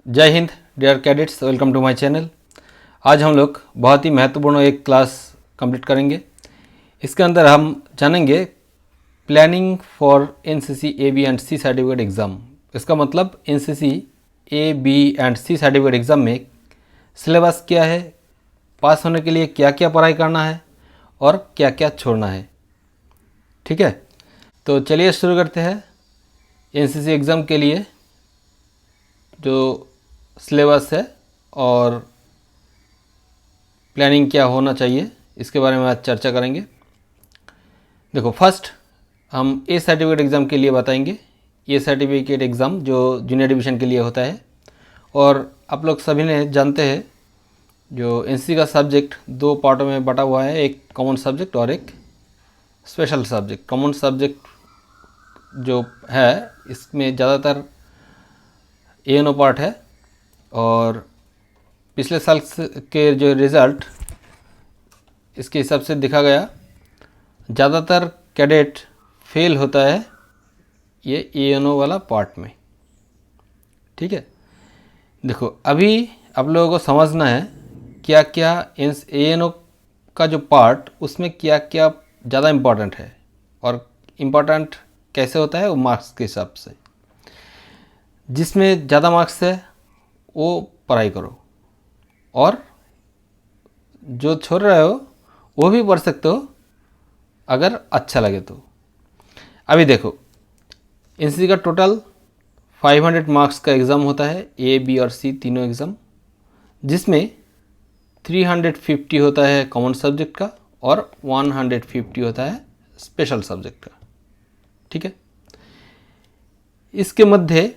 जय हिंद dear cadets, welcome to my channel. आज हम लोग बहुत ही महत्वपूर्ण एक क्लास कंप्लीट करेंगे। इसके अंदर हम जानेंगे planning for NCC A B and C certificate exam. इसका मतलब NCC A B and C certificate exam में सिलेबस क्या है, पास होने के लिए क्या क्या पढ़ाई करना है और क्या क्या छोड़ना है। ठीक है, तो चलिए शुरू करते हैं। एनसीसी एग्ज़ाम के लिए जो सिलेबस है और प्लानिंग क्या होना चाहिए इसके बारे में आज चर्चा करेंगे। देखो, फर्स्ट हम ए सर्टिफिकेट एग्ज़ाम के लिए बताएंगे। ये सर्टिफिकेट एग्ज़ाम जो जूनियर डिवीज़न के लिए होता है, और आप लोग सभी ने जानते हैं जो एनसीसी का सब्जेक्ट दो पार्टों में बटा हुआ है, एक कॉमन सब्जेक्ट और एक स्पेशल सब्जेक्ट। कॉमन सब्जेक्ट जो है इसमें ज़्यादातर एएनओ पार्ट है, और पिछले साल के जो रिज़ल्ट इसके हिसाब से देखा गया ज़्यादातर कैडेट फेल होता है ये एएनओ वाला पार्ट में। ठीक है, देखो अभी आप लोगों को समझना है क्या क्या एएनओ का जो पार्ट उसमें क्या क्या ज़्यादा इम्पोर्टेंट है, और इम्पोर्टेंट कैसे होता है वो मार्क्स के हिसाब से। जिसमें ज़्यादा मार्क्स है वो पढ़ाई करो, और जो छोड़ रहे हो वो भी पढ़ सकते हो अगर अच्छा लगे तो। अभी देखो, एनसीसी का टोटल 500 मार्क्स का एग्ज़ाम होता है, ए बी और सी तीनों एग्ज़ाम, जिसमें 350 होता है कॉमन सब्जेक्ट का और 150 होता है स्पेशल सब्जेक्ट का। ठीक है, इसके मध्य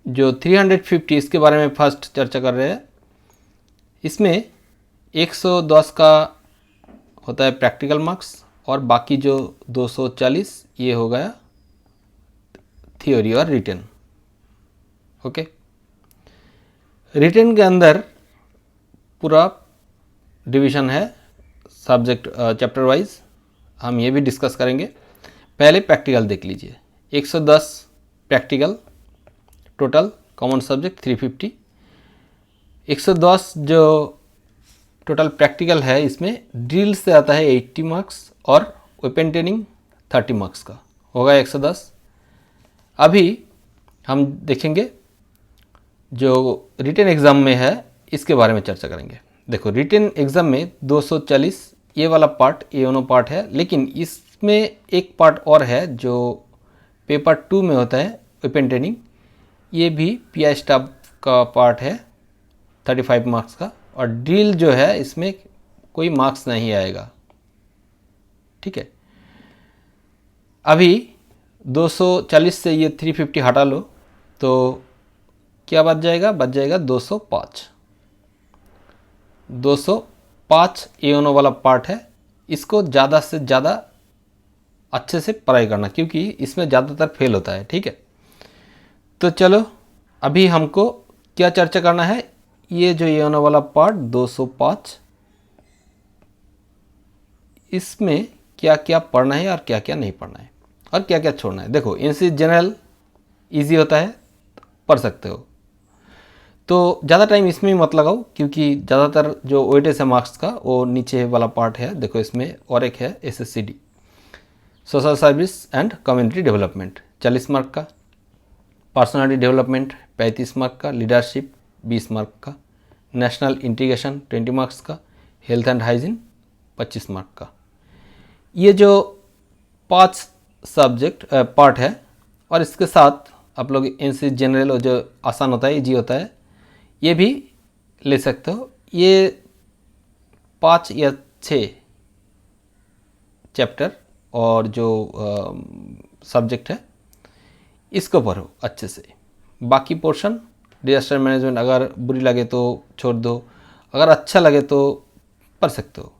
जो 350 इसके बारे में फर्स्ट चर्चा कर रहे हैं। इसमें 110 का होता है प्रैक्टिकल मार्क्स, और बाकी जो 240 ये हो गया थियोरी और रिटन। ओके, रिटन के अंदर पूरा डिवीज़न है सब्जेक्ट चैप्टर वाइज, हम ये भी डिस्कस करेंगे। पहले प्रैक्टिकल देख लीजिए। 110 प्रैक्टिकल, टोटल कॉमन सब्जेक्ट 350। 110 जो टोटल प्रैक्टिकल है इसमें ड्रिल से आता है 80 मार्क्स और वेपन ट्रेनिंग 30 मार्क्स का होगा 110। अभी हम देखेंगे जो रिटन एग्ज़ाम में है इसके बारे में चर्चा करेंगे। देखो, रिटन एग्ज़ाम में 240 ये वाला पार्ट एओनो पार्ट है, लेकिन इसमें एक पार्ट और है जो पेपर 2 में होता है वेपन ट्रेनिंग। ये भी पीआई स्टाफ का पार्ट है 35 मार्क्स का, और ड्रिल जो है इसमें कोई मार्क्स नहीं आएगा। ठीक है, अभी 240 से ये 350 हटा लो तो क्या बच जाएगा? बच जाएगा 205। 205 एओनो वाला पार्ट है, इसको ज़्यादा से ज़्यादा अच्छे से पढ़ाई करना क्योंकि इसमें ज़्यादातर फेल होता है। ठीक है, तो चलो अभी हमको क्या चर्चा करना है। ये जो एओनो वाला पार्ट 205, इसमें क्या क्या पढ़ना है और क्या क्या नहीं पढ़ना है और क्या क्या छोड़ना है। देखो, एनसीसी जनरल इजी होता है, पढ़ सकते हो, तो ज़्यादा टाइम इसमें मत लगाओ क्योंकि ज़्यादातर जो वेटेज है मार्क्स का वो नीचे वाला पार्ट है। देखो, इसमें और एक है SSCD, social service and community development 40 mark का, पर्सनालिटी डेवलपमेंट 35 मार्क का, लीडरशिप 20 मार्क का, नेशनल इंटीग्रेशन 20 मार्क्स का, हेल्थ एंड हाइजीन 25 मार्क का। ये जो 5 सब्जेक्ट पार्ट है, और इसके साथ आप लोग एनसीसी जनरल जो आसान होता है, इजी होता है, ये भी ले सकते हो। ये 5 या 6 चैप्टर और जो सब्जेक्ट है इसको पढ़ो अच्छे से। बाकी पोर्शन डिजास्टर मैनेजमेंट अगर बुरी लगे तो छोड़ दो, अगर अच्छा लगे तो पढ़ सकते हो।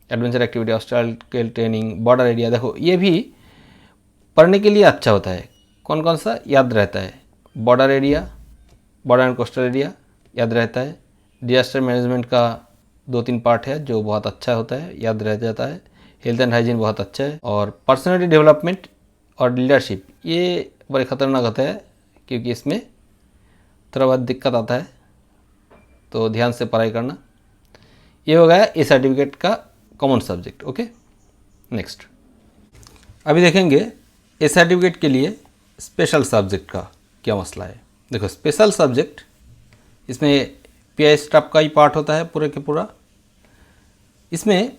Adventure activity, obstacle training, border area, देखो ये भी पढ़ने के लिए अच्छा होता है। कौन कौन सा याद रहता है? Border area, border and coastal area याद रहता है। डिजास्टर मैनेजमेंट का 2-3 पार्ट है जो बहुत अच्छा होता है, याद रह जाता है। हेल्थ एंड हाइजीन बहुत अच्छा है, और पर्सनालिटी डेवलपमेंट और लीडरशिप ये बड़े ख़तरनाक होता है क्योंकि इसमें थोड़ा बहुत दिक्कत आता है, तो ध्यान से पढ़ाई करना। ये हो गया ए सर्टिफिकेट का कॉमन सब्जेक्ट। ओके, नेक्स्ट अभी देखेंगे ए सर्टिफिकेट के लिए स्पेशल सब्जेक्ट का क्या मसला है। देखो, स्पेशल सब्जेक्ट इसमें पीआई स्टाफ का ही पार्ट होता है पूरे के पूरा। इसमें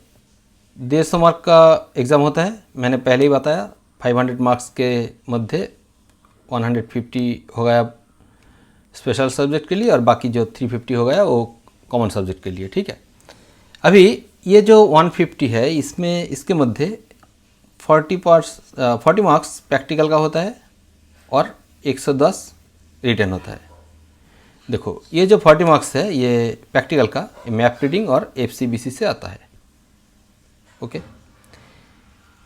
150 मार्क का एग्ज़ाम होता है, मैंने पहले ही बताया। 500 मार्क्स के मध्य 150 हो गया स्पेशल सब्जेक्ट के लिए और बाकी जो 350 हो गया वो कॉमन सब्जेक्ट के लिए। ठीक है, अभी ये जो 150 है इसमें इसके मध्य 40 मार्क्स प्रैक्टिकल का होता है और 110 रिटन होता है। देखो, ये जो 40 मार्क्स है ये प्रैक्टिकल का मैप रीडिंग और एफसीबीसी से आता है। ओके,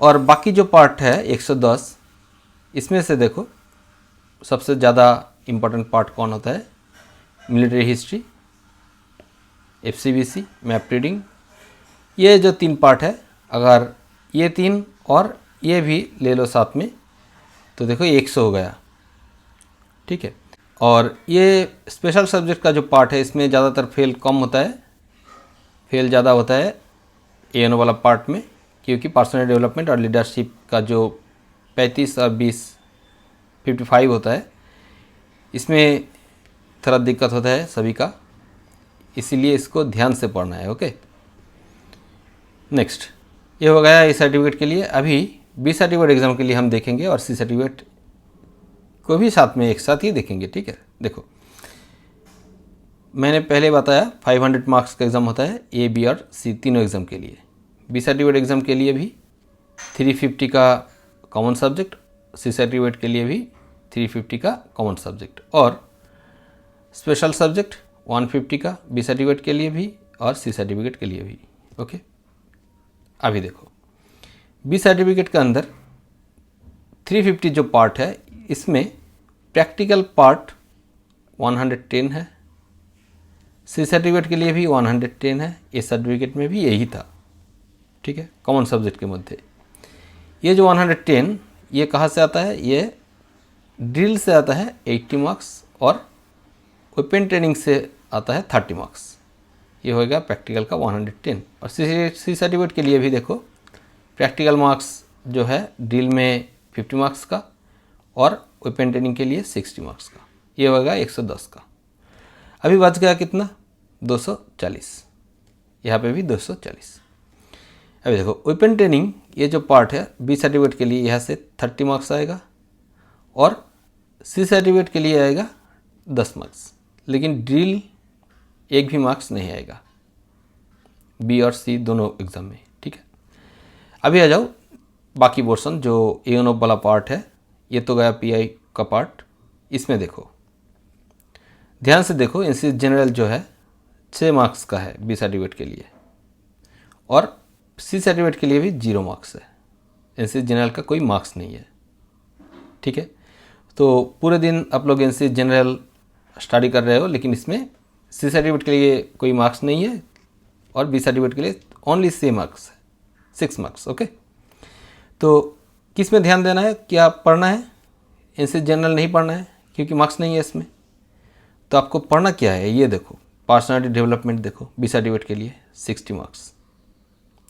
और बाकी जो पार्ट है 110, इसमें से देखो सबसे ज़्यादा इम्पोर्टेंट पार्ट कौन होता है? Military history, FCBC, map reading. ये जो 3 पार्ट है, अगर ये 3 और ये भी ले लो साथ में तो देखो 100 हो गया। ठीक है, और ये स्पेशल सब्जेक्ट का जो पार्ट है इसमें ज़्यादातर फेल कम होता है, फेल ज़्यादा होता है एएनओ वाला पार्ट में, क्योंकि पर्सनल डेवलपमेंट और लीडरशिप का जो 35 और 20 55 होता है इसमें थोड़ा दिक्कत होता है सभी का, इसीलिए इसको ध्यान से पढ़ना है। ओके, नेक्स्ट ये हो गया ए सर्टिफिकेट के लिए। अभी बी सर्टिफिकेट एग्ज़ाम के लिए हम देखेंगे और सी सर्टिफिकेट को भी साथ में एक साथ ही देखेंगे। ठीक है, देखो मैंने पहले बताया 500 मार्क्स का एग्ज़ाम होता है ए, बी और सी तीनों एग्ज़ाम के लिए। बी सर्टिफिकेट एग्ज़ाम के लिए भी 350 का कॉमन सब्जेक्ट, सी सर्टिफिकेट के लिए भी 350 का कॉमन सब्जेक्ट और स्पेशल सब्जेक्ट 150 का बी सर्टिफिकेट के लिए भी और सी सर्टिफिकेट के लिए भी। ओके, अभी देखो बी सर्टिफिकेट के अंदर 350 जो पार्ट है इसमें प्रैक्टिकल पार्ट 110 है, सी सर्टिफिकेट के लिए भी 110 है, ए सर्टिफिकेट में भी यही था। ठीक है, कॉमन सब्जेक्ट के मध्य ये जो 110 ये कहाँ से आता है? ये ड्रिल से आता है 80 मार्क्स और वेपन ट्रेनिंग से आता है 30 मार्क्स। ये होएगा प्रैक्टिकल का 110। और सी सर्टिफिकेट के लिए भी देखो प्रैक्टिकल मार्क्स जो है ड्रिल में 50 मार्क्स का और वेपन ट्रेनिंग के लिए 60 मार्क्स का, ये होगा 110 का। अभी बच गया कितना? 240। यहाँ पे भी 240। अभी देखो वेपन ट्रेनिंग ये जो पार्ट है बी सर्टिफिकेट के लिए यहाँ से 30 मार्क्स आएगा और सी सर्टिफिकेट के लिए आएगा 10 मार्क्स, लेकिन ड्रिल एक भी मार्क्स नहीं आएगा बी और सी दोनों एग्ज़ाम में। ठीक है, अभी आ जाओ बाकी पोर्शन जो एएनओ वाला पार्ट है, ये तो गया पीआई का पार्ट। इसमें देखो ध्यान से देखो, एनसीसी जनरल जो है 6 मार्क्स का है बी सर्टिफिकेट के लिए और सी सर्टिफिकेट के लिए भी 0 मार्क्स है। एनसीसी जनरल का कोई मार्क्स नहीं है। ठीक है, तो पूरे दिन आप लोग एनसीसी जनरल स्टडी कर रहे हो, लेकिन इसमें सी सर्टिफिकेट के लिए कोई मार्क्स नहीं है और बी सर्टिफिकेट के लिए ओनली 6 मार्क्स है, 6 मार्क्स। ओके, तो किस में ध्यान देना है? क्या पढ़ना है? एनसीसी जनरल नहीं पढ़ना है क्योंकि मार्क्स नहीं है इसमें। तो आपको पढ़ना क्या है ये देखो, पर्सनालिटी डेवलपमेंट देखो बी सर्टिफिकेट के लिए 60 मार्क्स,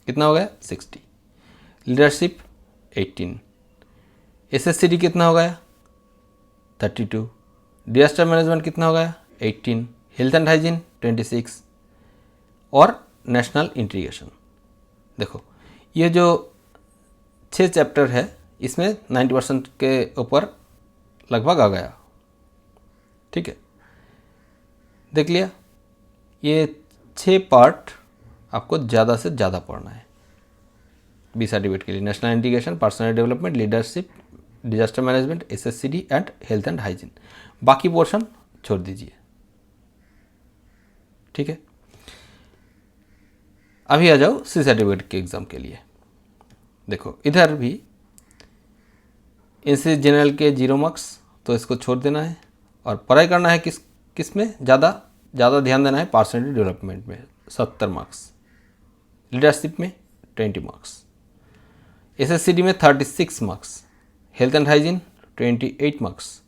कितना हो गया? 60। लीडरशिप 18, एसएससीडी कितना हो गया? 32, डिजास्टर मैनेजमेंट कितना हो गया? 18, हेल्थ एंड हाइजीन 26 और नेशनल इंटीग्रेशन। देखो ये जो 6 चैप्टर है इसमें 90% के ऊपर लगभग आ गया। ठीक है, देख लिया, ये 6 पार्ट आपको ज़्यादा से ज़्यादा पढ़ना है बी सर्टिफिकेट के लिए। National integration, personal development, leadership, disaster management, SSCD and health and hygiene. बाकी पोर्शन छोड़ दीजिए। ठीक है, अभी आ जाओ सी सर्टिफिकेट के एग्ज़ाम के लिए। देखो इधर भी एनसीसी जनरल के 0 मार्क्स, तो इसको छोड़ देना है और पढ़ाई करना है किस में ज़्यादा ध्यान देना है? पर्सनैलिटी डेवलपमेंट में 70 मार्क्स, लीडरशिप में 20 मार्क्स, एसएससीडी में 36 marks, health and hygiene 28 marks,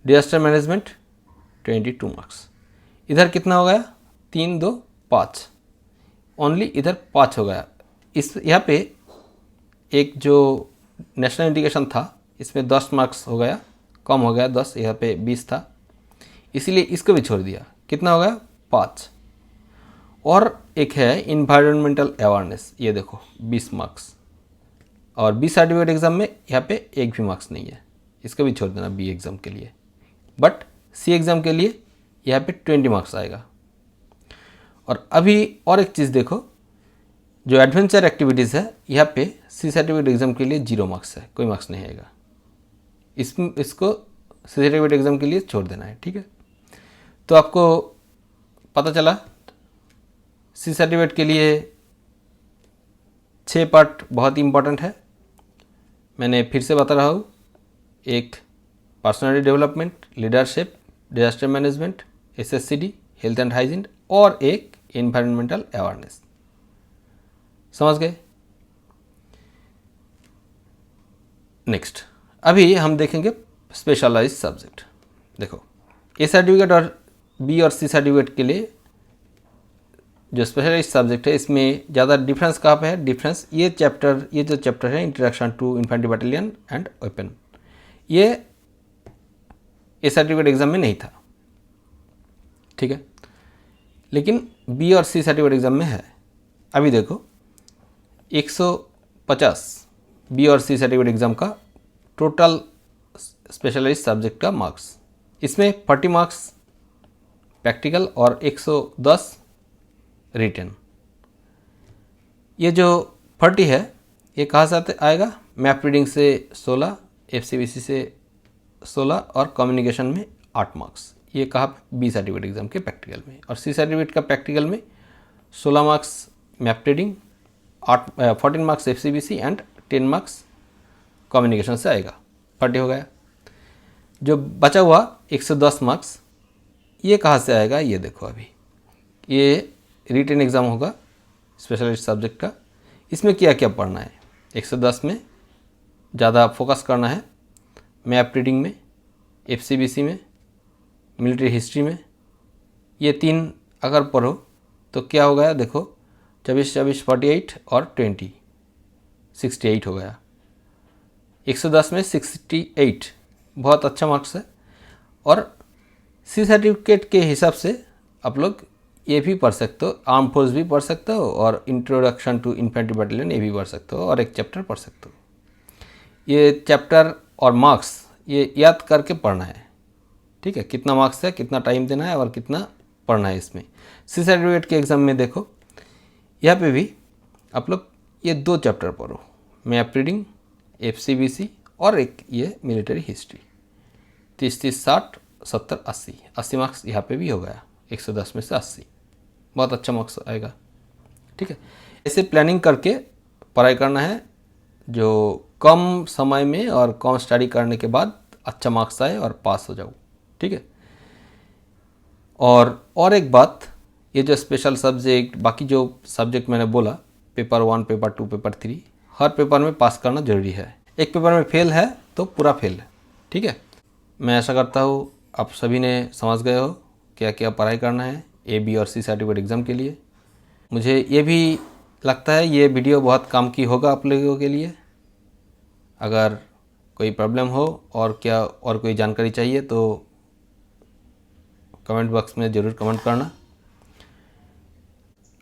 disaster management 22 marks. इधर कितना हो गया, 3 2 5, ओनली इधर 5 हो गया। इस यहाँ पे एक जो नेशनल इंडिकेशन था इसमें 10 मार्क्स हो गया, कम हो गया 10, यहाँ पे 20 था, इसीलिए इसको भी छोड़ दिया। कितना हो गया, 5। और एक है इन्वायरमेंटल अवेयरनेस, ये देखो 20 मार्क्स, और बी सर्टिफिकेट एग्ज़ाम में यहाँ पे एक भी मार्क्स नहीं है, इसको भी छोड़ देना बी एग्ज़ाम के लिए। बट सी एग्ज़ाम के लिए यहाँ पे 20 मार्क्स आएगा। और अभी और एक चीज़ देखो, जो एडवेंचर एक्टिविटीज़ है यहाँ पे सी सर्टिफिकेट एग्ज़ाम के लिए 0 मार्क्स है, कोई मार्क्स नहीं आएगा। इसको सी सर्टिफिकेट एग्ज़ाम के लिए छोड़ देना है, ठीक है। तो आपको पता चला सी सर्टिफिकेट के लिए 6 पार्ट बहुत इंपॉर्टेंट है। मैंने फिर से बता रहा हूँ, एक personality development, leadership, disaster management, SSCD, health and hygiene, और एक एनवायरमेंटल अवेयरनेस। समझ गए। नेक्स्ट अभी हम देखेंगे स्पेशलाइज सब्जेक्ट। देखो ए सर्टिफिकेट और बी और सी सर्टिफिकेट के लिए जो स्पेशलाइज सब्जेक्ट है इसमें ज़्यादा डिफरेंस कहाँ पे है, डिफरेंस ये जो चैप्टर है introduction to infantry battalion and weapon, ये ए सर्टिफिकेट एग्ज़ाम में नहीं था, ठीक है, लेकिन बी और सी सर्टिफिकेट एग्ज़ाम में है। अभी देखो 150 बी और सी सर्टिफिकेट एग्ज़ाम का टोटल स्पेशलाइज सब्जेक्ट का मार्क्स, इसमें 40 मार्क्स प्रैक्टिकल और 110 रिटन। ये जो 40 है ये कहाँ से आएगा, मैप रीडिंग से 16, FCBC से 16 और कम्युनिकेशन में 8 मार्क्स। ये कहा बी सर्टिफिकेट एग्ज़ाम के प्रैक्टिकल में। और सी सर्टिफिकेट का प्रैक्टिकल में 16 marks map reading, 14 marks FCBC and 10 marks communication से आएगा, 40 हो गया। जो बचा हुआ 110 मार्क्स ये कहाँ से आएगा, ये देखो अभी ये रिटन एग्ज़ाम होगा स्पेशलिस्ट सब्जेक्ट का। इसमें क्या क्या पढ़ना है, 110 में ज़्यादा फोकस करना है, मैप रीडिंग में, FCBC में, मिलिट्री हिस्ट्री में। ये 3 अगर पढ़ो तो क्या हो गया, देखो 24 48 और 20 68 हो गया। 110 में 68 बहुत अच्छा मार्क्स है। और सी सर्टिफिकेट के हिसाब से आप लोग ये भी पढ़ सकते हो, आर्म फोर्स भी पढ़ सकते हो, और इंट्रोडक्शन टू इन्फेंट्री बटालियन ये भी पढ़ सकते हो, और एक चैप्टर पढ़ सकते हो। ये चैप्टर और मार्क्स ये याद करके पढ़ना है, ठीक है, कितना मार्क्स है, कितना टाइम देना है और कितना पढ़ना है। इसमें सी सर्टिफिकेट के एग्ज़ाम में देखो यहाँ पे भी आप लोग ये 2 चैप्टर पढ़ो, मैप रीडिंग, FCBC और एक ये मिलिट्री हिस्ट्री। 30 60 70 80 मार्क्स यहाँ पे भी हो गया, 110 में से 80, बहुत अच्छा मार्क्स आएगा, ठीक है। ऐसे प्लानिंग करके पढ़ाई करना है जो कम समय में और कम स्टडी करने के बाद अच्छा मार्क्स आए और पास हो जाओ, ठीक है। और एक बात, ये जो स्पेशल सब्जेक्ट बाकी जो सब्जेक्ट मैंने बोला, पेपर 1 पेपर 2 पेपर 3, हर पेपर में पास करना जरूरी है। एक पेपर में फेल है तो पूरा फेल है, ठीक है। मैं ऐसा करता हूँ आप सभी ने समझ गए हो क्या क्या पढ़ाई करना है ए बी और सी सर्टिफिकेट एग्ज़ाम के लिए। मुझे ये भी लगता है ये वीडियो बहुत काम की होगा आप लोगों के लिए। अगर कोई प्रॉब्लम हो और कोई जानकारी चाहिए तो कमेंट बॉक्स में ज़रूर कमेंट करना।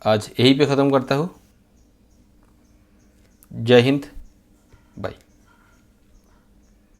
आज यहीं पे ख़त्म करता हूँ। जय हिंद, बाय।